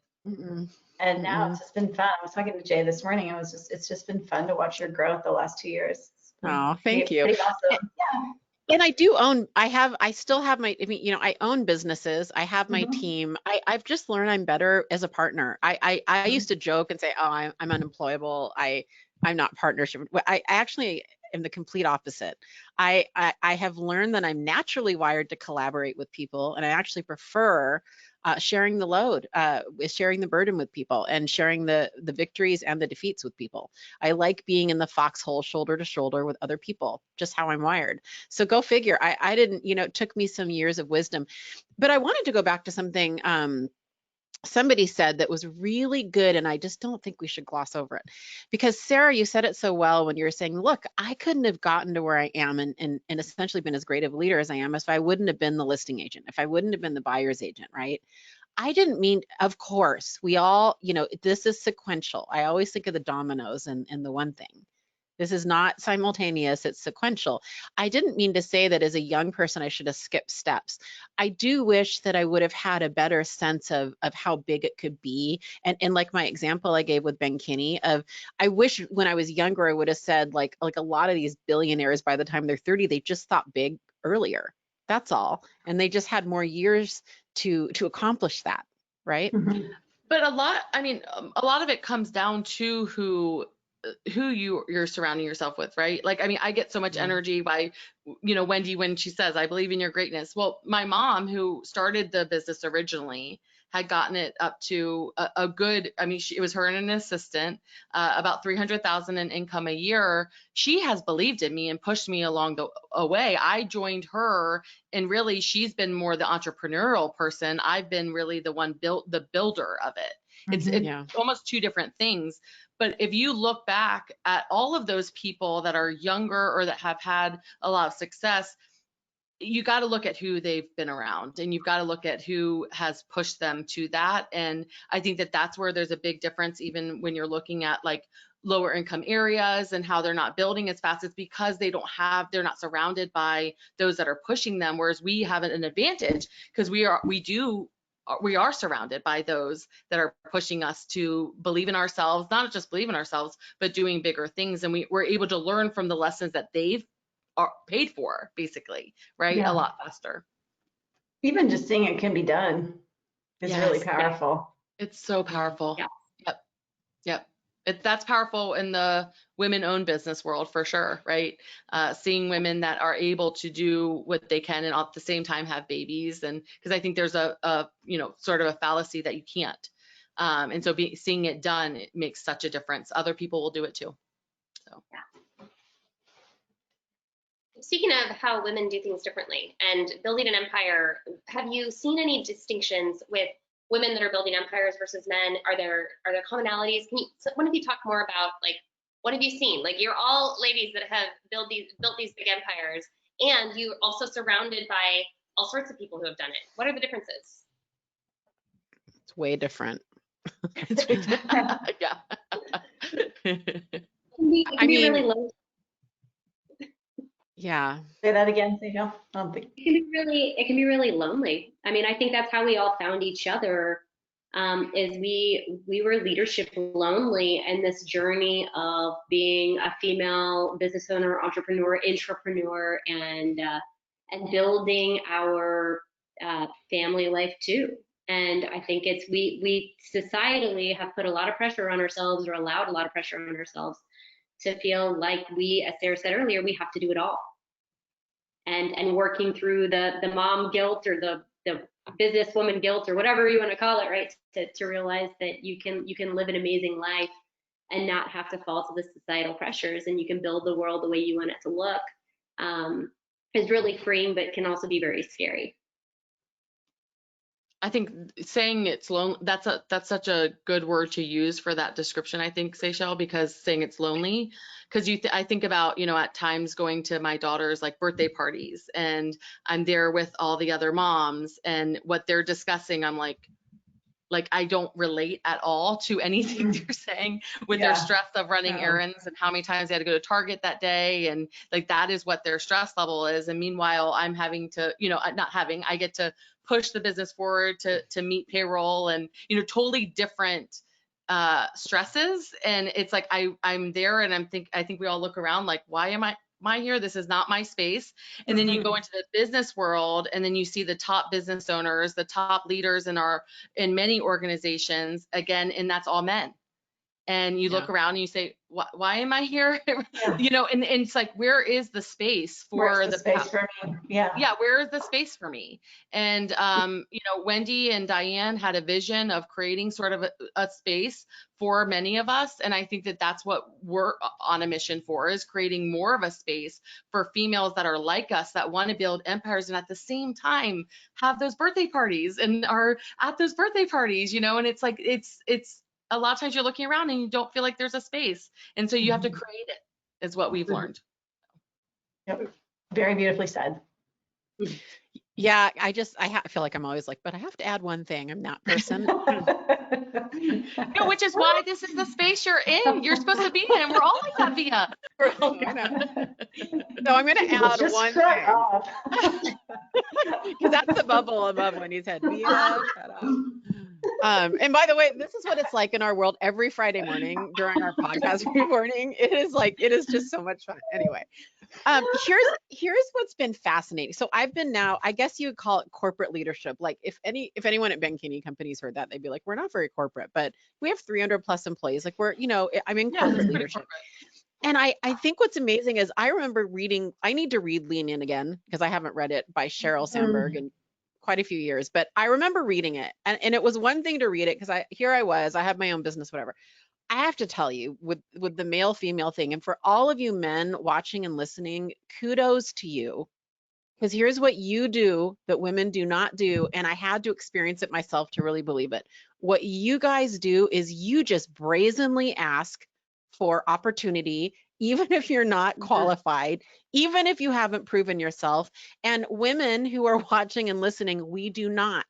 And now it's just been fun. I was talking to Jay this morning. It's just been fun to watch your growth the last 2 years. Oh, thank you. Pretty awesome. Yeah. And I still have my, I mean, you know, I own businesses. I have my team. I've just learned I'm better as a partner. I used to joke and say, oh, I'm unemployable. I'm not partnership. I actually am the complete opposite. I have learned that I'm naturally wired to collaborate with people, and I actually prefer sharing the load, sharing the burden with people, and sharing the victories and the defeats with people. I like being in the foxhole shoulder to shoulder with other people, just how I'm wired. So go figure. I didn't, you know, it took me some years of wisdom, but I wanted to go back to something somebody said that was really good, and I just don't think we should gloss over it. Because Sarah, you said it so well when you were saying, look, I couldn't have gotten to where I am and essentially been as great of a leader as I am if I wouldn't have been the listing agent, if I wouldn't have been the buyer's agent, right? I didn't mean, of course, we all, you know, this is sequential. I always think of the dominoes and the one thing. This is not simultaneous, it's sequential. I didn't mean to say that as a young person, I should have skipped steps. I do wish that I would have had a better sense of how big it could be. And like my example I gave with Ben Kinney of, I wish when I was younger, I would have said like a lot of these billionaires, by the time they're 30, they just thought big earlier. That's all. And they just had more years to accomplish that, right? But a lot of it comes down to who you're surrounding yourself with, right? Like, I mean, I get so much energy by, you know, Wendy, when she says, I believe in your greatness. Well, my mom, who started the business originally, had gotten it up to a good, I mean, it was her and an assistant, about 300,000 in income a year. She has believed in me and pushed me along the way. I joined her, and really she's been more the entrepreneurial person. I've been really the one the builder of it. It's almost two different things. But if you look back at all of those people that are younger or that have had a lot of success, you got to look at who they've been around, and you've got to look at who has pushed them to that. And I think that that's where there's a big difference, even when you're looking at like lower income areas and how they're not building as fast. It's because they're not surrounded by those that are pushing them, whereas we have an advantage because we are surrounded by those that are pushing us to believe in ourselves, not just believe in ourselves, but doing bigger things. And we're able to learn from the lessons that they've paid for, basically, right? A lot faster. Even just seeing it can be done is really powerful. It's so powerful. Yep. That's powerful in the women-owned business world for sure, right? Seeing women that are able to do what they can and at the same time have babies, and because I think there's a you know, sort of a fallacy that you can't, and so seeing it done, it makes such a difference. Other people will do it too. So Speaking of how women do things differently and building an empire, have you seen any distinctions with women that are building empires versus men? Are there commonalities? One of you talk more about, like, what have you seen? Like, you're all ladies that have built these big empires, and you're also surrounded by all sorts of people who have done it. What are the differences? It's way different. yeah. It can be really low. Yeah. Say that again, Sejal. It can be really lonely. I mean, I think that's how we all found each other. Is we were leadership lonely, and this journey of being a female business owner, entrepreneur, intrapreneur, and building our family life too. And I think it's we societally have put a lot of pressure on ourselves, or allowed a lot of pressure on ourselves, to feel like we, as Sarah said earlier, we have to do it all. And working through the mom guilt, or the businesswoman guilt, or whatever you want to call it, right? To realize that you can live an amazing life and not have to fall to the societal pressures, and you can build the world the way you want it to look, is really freeing, but can also be very scary. I think saying it's lonely, that's such a good word to use for that description, I think, Seychelle, because saying it's lonely, because I think about, you know, at times going to my daughter's like birthday parties, and I'm there with all the other moms, and what they're discussing, I'm like I don't relate at all to anything they're saying with their stress of running errands and how many times they had to go to Target that day. And like, that is what their stress level is. And meanwhile, I'm having to, you know, I get to push the business forward to meet payroll, and, you know, totally different stresses. And it's like, I'm there, and I think we all look around like, why am am I here? This is not my space. And then you go into the business world, and then you see the top business owners, the top leaders in many organizations, again, and that's all men. And you look around and you say, why am I here? You know, and it's like, where is the space for Where's the space for me? Yeah. Where is the space for me? And, you know, Wendy and Diane had a vision of creating sort of a space for many of us. And I think that that's what we're on a mission for, is creating more of a space for females that are like us, that want to build empires and at the same time have those birthday parties and are at those birthday parties, you know, and it's like, it's a lot of times you're looking around and you don't feel like there's a space. And so you have to create it, is what we've learned. Yep. Very beautifully said. Yeah, I feel like I'm always like, but I have to add one thing. I'm that person. No, which is why this is the space you're in. You're supposed to be in, and we're all like that, Via. So I'm going to add one thing. Because that's the bubble above Wendy's head. Via, shut up. And by the way, this is what it's like in our world every Friday morning during our podcast recording. It is just so much fun. Anyway, here's what's been fascinating. So I've been now, I guess you would call it corporate leadership. Like if anyone at Benkini Companies heard that, they'd be like, we're not very corporate, but we have 300 plus employees. Like we're, you know, I'm in corporate leadership. And I think what's amazing is I remember reading, I need to read Lean In again because I haven't read it, by Sheryl Sandberg in quite a few years, but I remember reading it, and it was one thing to read it because I have my own business, whatever. I have to tell you, with the male female thing, and for all of you men watching and listening, kudos to you, because here's what you do that women do not do, and I had to experience it myself to really believe it. What you guys do is you just brazenly ask for opportunity, even if you're not qualified, even if you haven't proven yourself. And women who are watching and listening, we do not.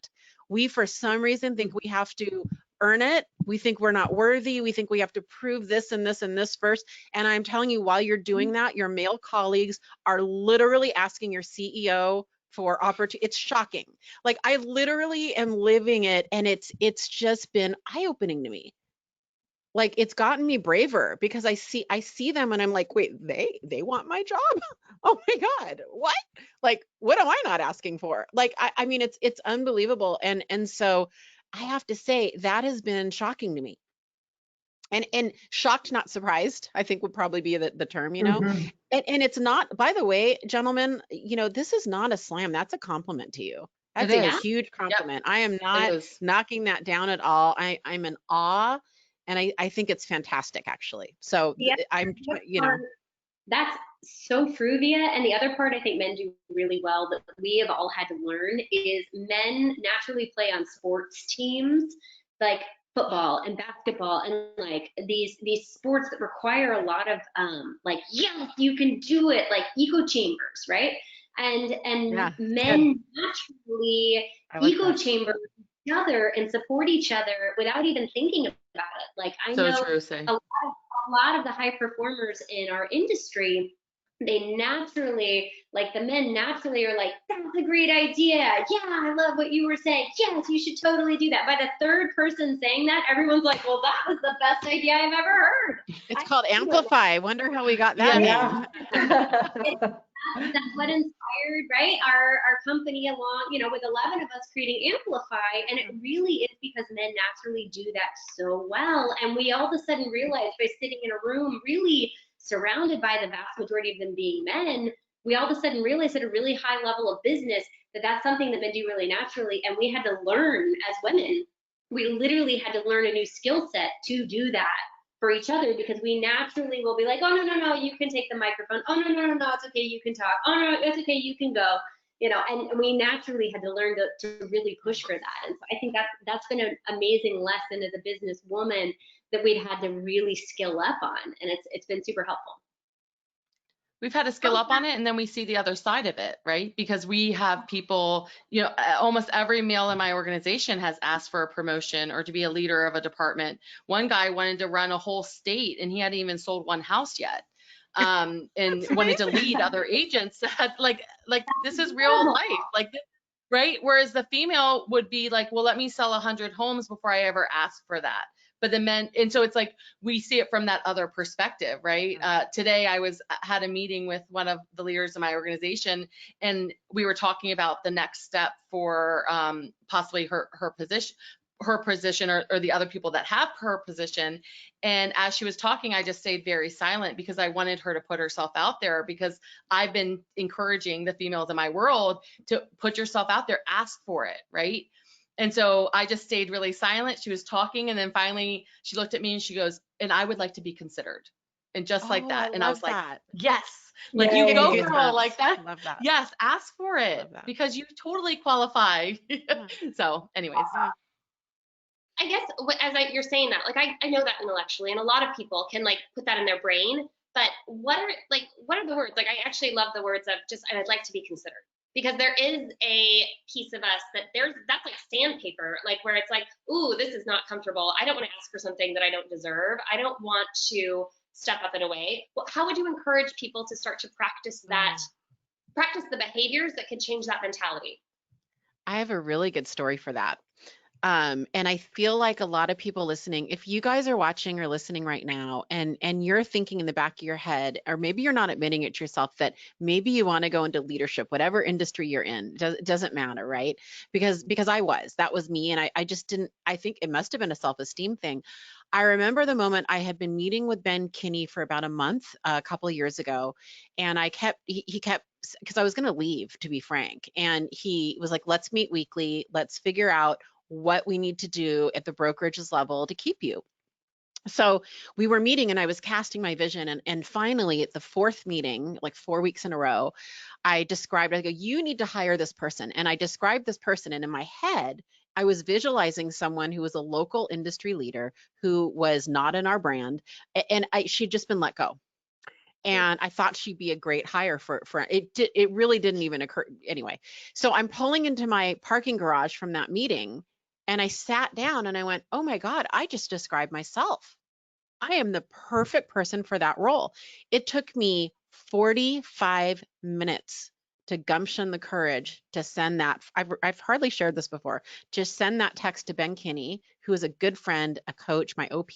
We, for some reason, think we have to earn it. We think we're not worthy. We think we have to prove this and this and this first. And I'm telling you, while you're doing that, your male colleagues are literally asking your CEO for opportunity. It's shocking. Like I literally am living it, and it's just been eye-opening to me. Like it's gotten me braver because I see them and I'm like, wait, they want my job? Oh my God, what? Like, what am I not asking for? Like, I mean, it's unbelievable. And so I have to say that has been shocking to me. And shocked, not surprised, I think would probably be the term, you know? And it's not, by the way, gentlemen, you know, this is not a slam. That's a compliment to you. That's a huge compliment. Yep. I am not knocking that down at all. I'm in awe. And I think it's fantastic, actually. So I'm, you know. That's so true, Via. And the other part I think men do really well that we have all had to learn is men naturally play on sports teams like football and basketball and like these sports that require a lot of like, yes, you can do it, like echo chambers, right? And men naturally echo chamber each other and support each other without even thinking about it. Like I know a lot of the high performers in our industry, they naturally, like the men naturally are like, that's a great idea. Yeah, I love what you were saying. Yes, you should totally do that. By the third person saying that, everyone's like, well, that was the best idea I've ever heard. It's called Amplify. I wonder how we got that name. That's what inspired, right, our company along, you know, with 11 of us creating Amplify. And it really is because men naturally do that so well. And we all of a sudden realized by sitting in a room really surrounded by the vast majority of them being men, we all of a sudden realized at a really high level of business that that's something that men do really naturally. And we had to learn as women, we literally had to learn a new skill set to do that for each other, because we naturally will be like, oh, no, you can take the microphone. Oh, no, it's okay, you can talk. Oh, no, it's okay, you can go. You know, and we naturally had to learn to really push for that. And so I think that's been an amazing lesson as a businesswoman that we've had to really skill up on. And it's been super helpful. We've had to skill up on it, and then we see the other side of it, right? Because we have people, you know, almost every male in my organization has asked for a promotion or to be a leader of a department. One guy wanted to run a whole state, and he hadn't even sold one house yet, and wanted to lead other agents. Like this is real life, like this, right? Whereas the female would be like, well, let me sell 100 homes before I ever ask for that. but the men, and so it's like we see it from that other perspective, right? Today I had a meeting with one of the leaders in my organization, and we were talking about the next step for possibly her position or the other people that have her position. And as she was talking, I just stayed very silent because I wanted her to put herself out there, because I've been encouraging the females in my world to put yourself out there, ask for it, right? And so I just stayed really silent. She was talking, and then finally she looked at me and she goes, "And I would like to be considered." And just like that. And I was like, yes, like you go girl, like that. Love that. Yes, ask for it because you totally qualify. So anyways. I guess you're saying that, like, I know that intellectually, and a lot of people can like put that in their brain, but what are the words? Like, I actually love the words of just, I'd like to be considered, because there is a piece of us that's like sandpaper, like where it's like, ooh, this is not comfortable. I don't want to ask for something that I don't deserve. I don't want to step up in a way. Well, how would you encourage people to start to practice the behaviors that could change that mentality? I have a really good story for that. And I feel like a lot of people listening, if you guys are watching or listening right now, and you're thinking in the back of your head, or maybe you're not admitting it to yourself, that maybe you want to go into leadership, whatever industry you're in, it doesn't matter, right? Because that was me. And I just didn't, I think it must've been a self-esteem thing. I remember the moment I had been meeting with Ben Kinney for about a month, a couple of years ago, and he kept, because I was going to leave, to be frank. And he was like, let's meet weekly. Let's figure out what we need to do at the brokerage's level to keep you. So we were meeting, and I was casting my vision. And finally, at the fourth meeting, like 4 weeks in a row, I go, you need to hire this person. And I described this person. And in my head, I was visualizing someone who was a local industry leader who was not in our brand. And she'd just been let go. And I thought she'd be a great hire for it. It really didn't even occur. Anyway, so I'm pulling into my parking garage from that meeting, and I sat down and I went, oh my God, I just described myself. I am the perfect person for that role. It took me 45 minutes to gumption the courage to send that. I've hardly shared this before. Just send that text to Ben Kinney, who is a good friend, a coach, my OP,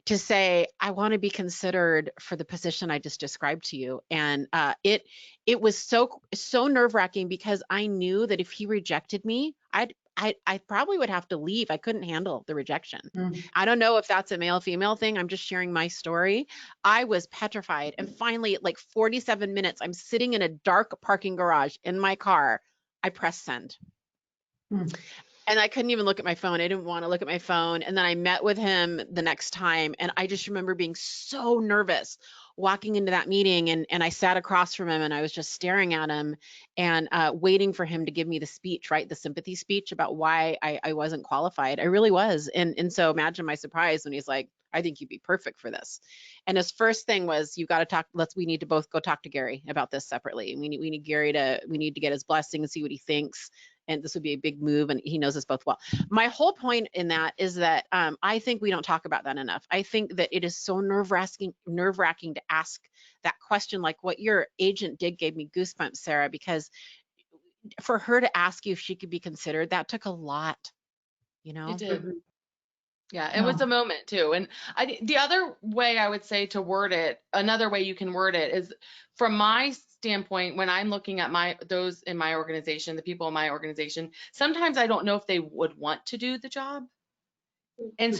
to say, I want to be considered for the position I just described to you. And it was so nerve-wracking, because I knew that if he rejected me, I probably would have to leave. I couldn't handle the rejection. I don't know if that's a male-female thing. I'm just sharing my story. I was petrified. And finally, at like 47 minutes, I'm sitting in a dark parking garage in my car. I pressed send. And I couldn't even look at my phone. I didn't want to look at my phone. And then I met with him the next time. And I just remember being so nervous walking into that meeting. And I sat across from him, and I was just staring at him and waiting for him to give me the speech, right? The sympathy speech about why I wasn't qualified. I really was. And so imagine my surprise when he's like, I think you'd be perfect for this. And his first thing was, you got to talk, we need to both go talk to Gary about this separately. We need Gary we need to get his blessing and see what he thinks. And this would be a big move, and he knows us both well. My whole point in that is that I think we don't talk about that enough. I think that it is so nerve-wracking to ask that question, like what your agent did gave me goosebumps, Sarah, because for her to ask you if she could be considered, that took a lot, you know? It did. Yeah, it was a moment too. And the other way I would say to word it, another way you can word it is, from my standpoint, when I'm looking at those in my organization, the people in my organization, sometimes I don't know if they would want to do the job. And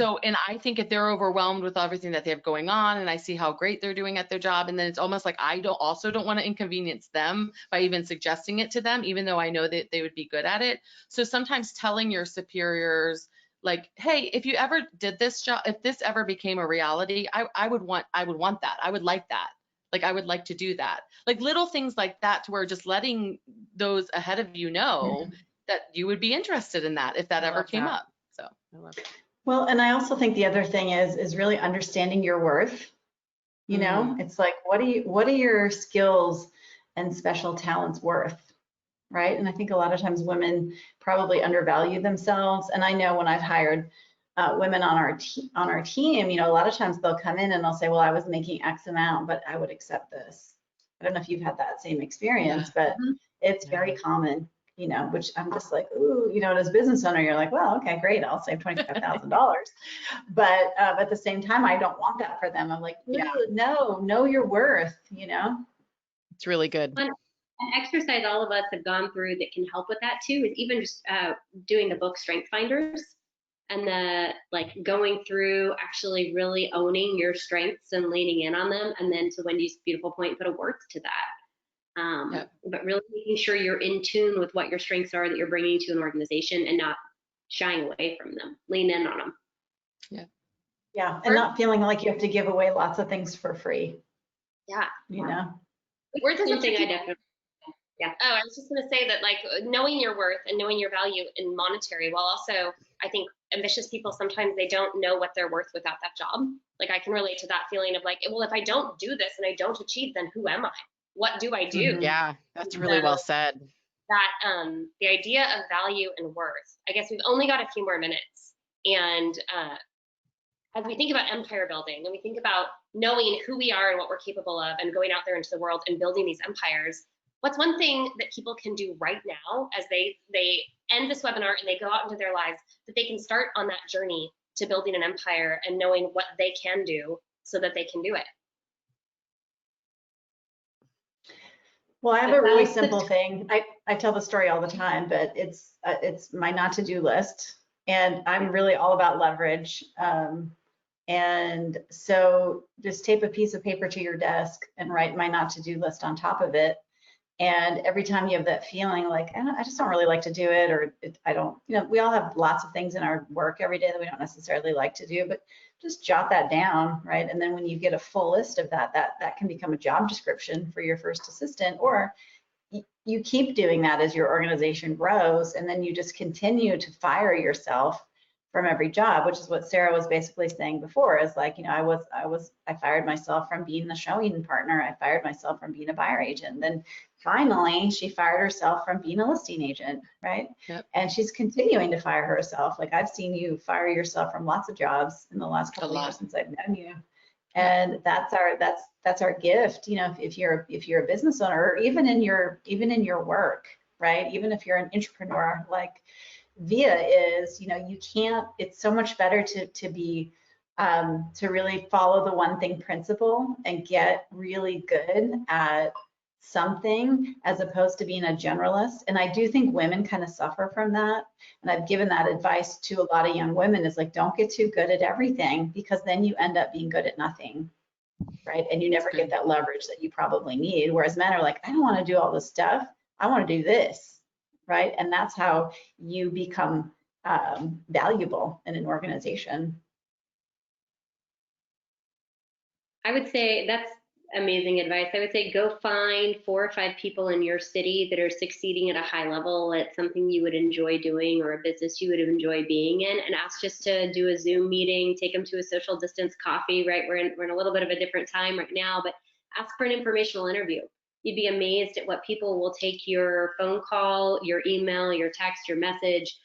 I think if they're overwhelmed with everything that they have going on, and I see how great they're doing at their job, and then it's almost like I don't want to inconvenience them by even suggesting it to them, even though I know that they would be good at it. So sometimes telling your superiors, like, hey, if you ever did this job, if this ever became a reality, I would want that. I would like that. Like, I would like to do that. Like little things like that, to where just letting those ahead of you know that you would be interested in that if that ever came up. So I love it. Well, and I also think the other thing is really understanding your worth. You know, it's like, what are your skills and special talents worth? Right. And I think a lot of times women probably undervalue themselves. And I know when I've hired women on our team, you know, a lot of times they'll come in and they'll say, well, I was making X amount, but I would accept this. I don't know if you've had that same experience, but it's very common. you know, which I'm just like, ooh, you know, as a business owner, you're like, well, okay, great, I'll save $25,000. But at the same time, I don't want that for them. I'm like, no, know your worth, you know? It's really good. An exercise all of us have gone through that can help with that too is even just doing the book Strength Finders, and the like going through actually really owning your strengths and leaning in on them, and then to Wendy's beautiful point, put a worth to that. But really making sure you're in tune with what your strengths are that you're bringing to an organization and not shying away from them. Lean in on them. Yeah, and not feeling like you have to give away lots of things for free. Yeah. You know? Worth is something I definitely. Yeah. Oh, I was just going to say that, like, knowing your worth and knowing your value in monetary, while also, I think ambitious people, sometimes they don't know what they're worth without that job. Like, I can relate to that feeling of like, well, if I don't do this and I don't achieve, then who am I? What do I do? Yeah, that's really well said. That the idea of value and worth, I guess we've only got a few more minutes. And as we think about empire building and we think about knowing who we are and what we're capable of and going out there into the world and building these empires, what's one thing that people can do right now as they end this webinar and they go out into their lives that they can start on that journey to building an empire and knowing what they can do so that they can do it? Well, I have a really simple thing. I tell the story all the time, but it's my not to do list, and I'm really all about leverage. And so just tape a piece of paper to your desk and write my not to do list on top of it. And every time you have that feeling like, I just don't really like to do it, or I don't, you know, we all have lots of things in our work every day that we don't necessarily like to do, but just jot that down, right? And then when you get a full list of that can become a job description for your first assistant, or you keep doing that as your organization grows, and then you just continue to fire yourself from every job, which is what Sarah was basically saying before, is like, you know, I fired myself from being the showing partner. I fired myself from being a buyer agent. Then finally, she fired herself from being a listing agent, right? Yep. And she's continuing to fire herself. Like, I've seen you fire yourself from lots of jobs in the last couple of years since I've known you. And that's our gift, you know, if you're a business owner, or even in your work, right? Even if you're an entrepreneur, like Via is, you know, you can't, it's so much better to be to really follow the one thing principle and get really good at something as opposed to being a generalist. And I do think women kind of suffer from that. And I've given that advice to a lot of young women, is like, don't get too good at everything, because then you end up being good at nothing, right? And you never get that leverage that you probably need. Whereas men are like, I don't want to do all this stuff. I want to do this, right? And that's how you become valuable in an organization. I would say that's amazing advice. I would say go find 4 or 5 people in your city that are succeeding at a high level at something you would enjoy doing, or a business you would enjoy being in, and ask just to do a Zoom meeting, take them to a social distance coffee, right? We're in a little bit of a different time right now, but ask for an informational interview. You'd be amazed at what people will take your phone call, your email, your text, your message,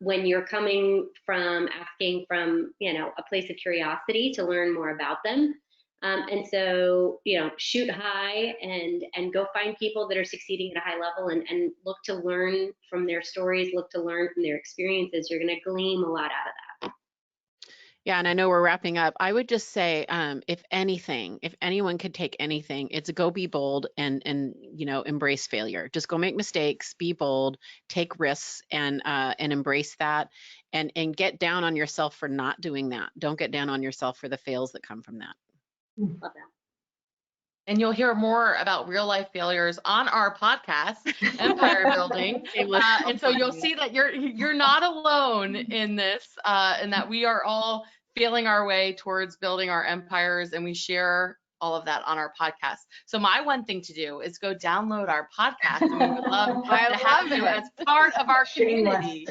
when you're coming from asking from, you know, a place of curiosity to learn more about them. And so, you know, shoot high and go find people that are succeeding at a high level and look to learn from their stories, look to learn from their experiences. You're going to glean a lot out of that. Yeah, and I know we're wrapping up. I would just say, if anyone could take anything, it's go be bold and you know, embrace failure. Just go make mistakes, be bold, take risks, and embrace that, and get down on yourself for not doing that. Don't get down on yourself for the fails that come from that. Love that. And you'll hear more about real life failures on our podcast, Empire Building. And so you'll see that you're not alone in this, and that we are all feeling our way towards building our empires, and we share all of that on our podcast. So my one thing to do is go download our podcast, and we would love to have you as part of our community.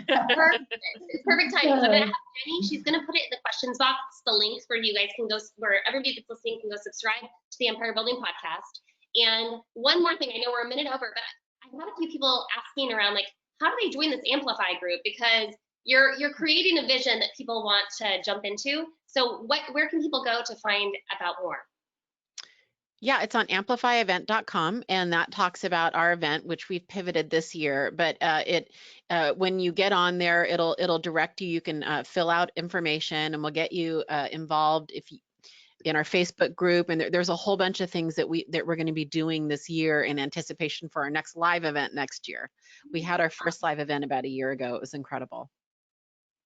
Perfect timing. So I'm going to have Jenny, she's going to put it in the questions box, the links where you guys can go, where everybody that's listening can go subscribe to the Empire Building podcast. And one more thing, I know we're a minute over, but I've had a few people asking around, like, how do they join this Amplify group? Because you're creating a vision that people want to jump into. So where can people go to find about more? Yeah, it's on amplifyevent.com, and that talks about our event, which we've pivoted this year. But when you get on there, it'll direct you. You can fill out information, and we'll get you involved in our Facebook group. And there's a whole bunch of things that we're going to be doing this year in anticipation for our next live event next year. We had our first live event about a year ago. It was incredible.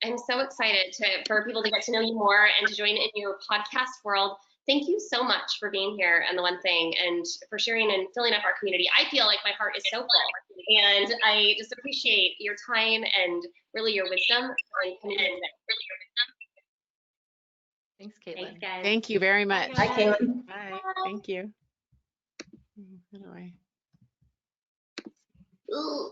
I'm so excited for people to get to know you more and to join in your podcast world. Thank you so much for being here and The One Thing, and for sharing and filling up our community. I feel like my heart is so full, and I just appreciate your time and really your wisdom. Thanks, Caitlin. Thanks, guys. Thank you very much. Hi, Caitlin. Bye. Thank you. How do I? Ooh.